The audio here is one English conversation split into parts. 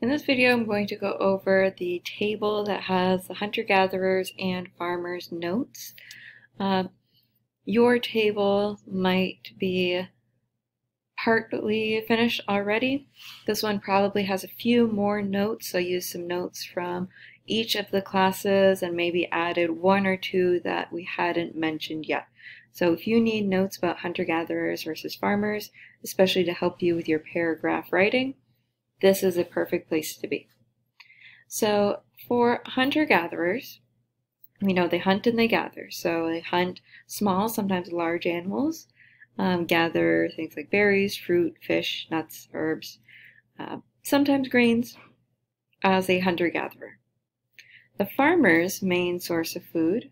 In this video, I'm going to go over the table that has the hunter-gatherers and farmers notes. Your table might be partly finished already. This one probably has a few more notes, so I used some notes from each of the classes and maybe added one or two that we hadn't mentioned yet. So if you need notes about hunter-gatherers versus farmers, especially to help you with your paragraph writing, this is a perfect place to be. So for hunter-gatherers, we know they hunt and they gather. So they hunt small, sometimes large animals, gather things like berries, fruit, fish, nuts, herbs, sometimes grains as a hunter-gatherer. The farmer's main source of food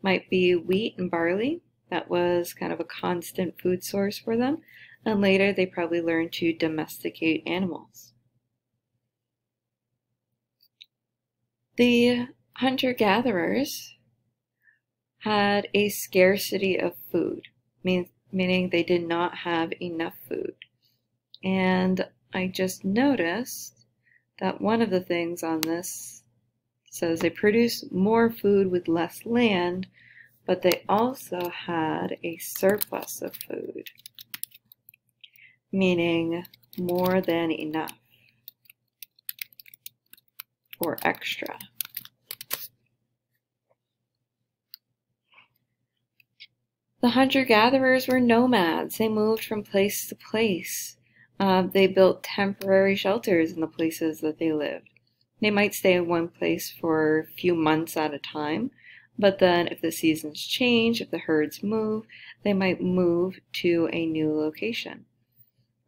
might be wheat and barley. That was kind of a constant food source for them. And later they probably learned to domesticate animals. The hunter-gatherers had a scarcity of food, meaning they did not have enough food. And I just noticed that one of the things on this says they produce more food with less land, but they also had a surplus of food, meaning more than enough or extra. The hunter-gatherers were nomads. They moved from place to place. They built temporary shelters in the places that they lived. They might stay in one place for a few months at a time, but then if the seasons change, if the herds move, they might move to a new location.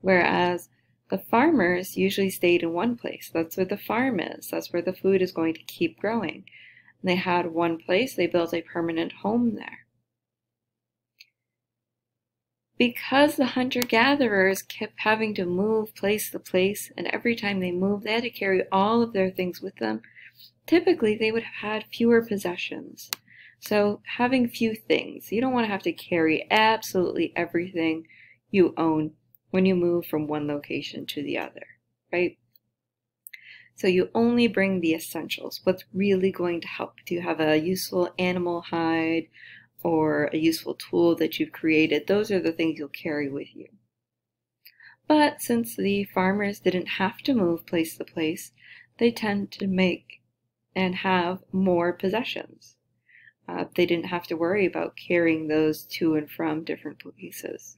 Whereas the farmers usually stayed in one place. That's where the farm is. That's where the food is going to keep growing. And they had one place, they built a permanent home there. Because the hunter-gatherers kept having to move place to place, and every time they moved, they had to carry all of their things with them, typically they would have had fewer possessions. So having few things, you don't want to have to carry absolutely everything you own when you move from one location to the other, right? So you only bring the essentials, what's really going to help. Do you have a useful animal hide or a useful tool that you've created? Those are the things you'll carry with you. But since the farmers didn't have to move place to place, they tend to make and have more possessions. They didn't have to worry about carrying those to and from different places.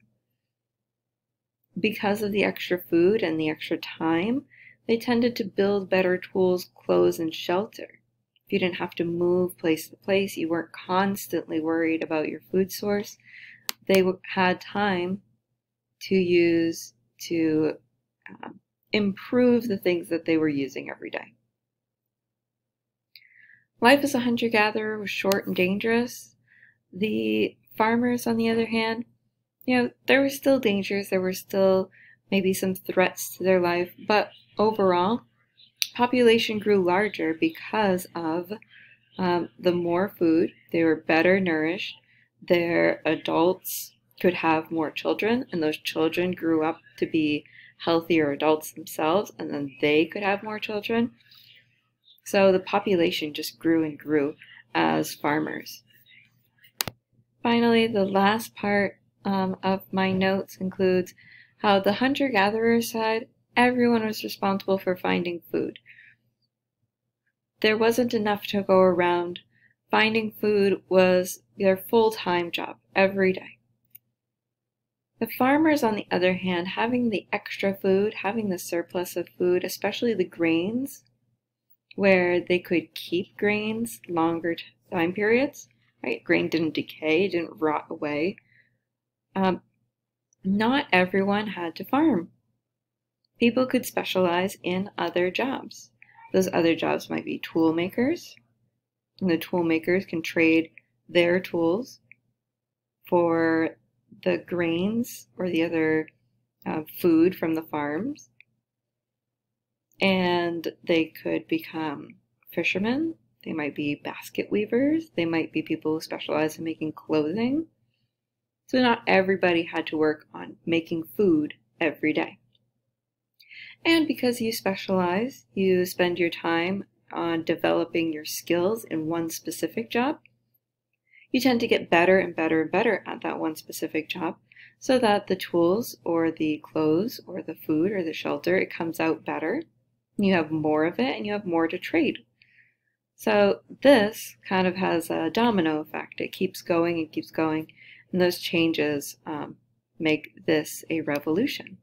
Because of the extra food and the extra time, they tended to build better tools, clothes, and shelter. If you didn't have to move place to place, you weren't constantly worried about your food source, they had time to use to improve the things that they were using every day. Life as a hunter-gatherer was short and dangerous. The farmers, on the other hand, there were still dangers, there were still maybe some threats to their life, but overall, population grew larger because of the more food. They were better nourished. Their adults could have more children, and those children grew up to be healthier adults themselves, and then they could have more children. So the population just grew and grew as farmers. Finally, the last part of my notes includes how the hunter-gatherer side, everyone was responsible for finding food. There wasn't enough to go around. Finding food was their full-time job every day. The farmers, on the other hand, having the extra food, having the surplus of food, especially the grains, where they could keep grains longer time periods, right? Grain didn't decay, didn't rot away. Not everyone had to farm. People could specialize in other jobs. Those other jobs might be tool makers, and the tool makers can trade their tools for the grains or the other food from the farms. And they could become fishermen, they might be basket weavers, they might be people who specialize in making clothing. So not everybody had to work on making food every day. And because you specialize, you spend your time on developing your skills in one specific job, you tend to get better and better and better at that one specific job so that the tools or the clothes or the food or the shelter, it comes out better. You have more of it and you have more to trade. So this kind of has a domino effect. It keeps going and keeps going, and those changes make this a revolution.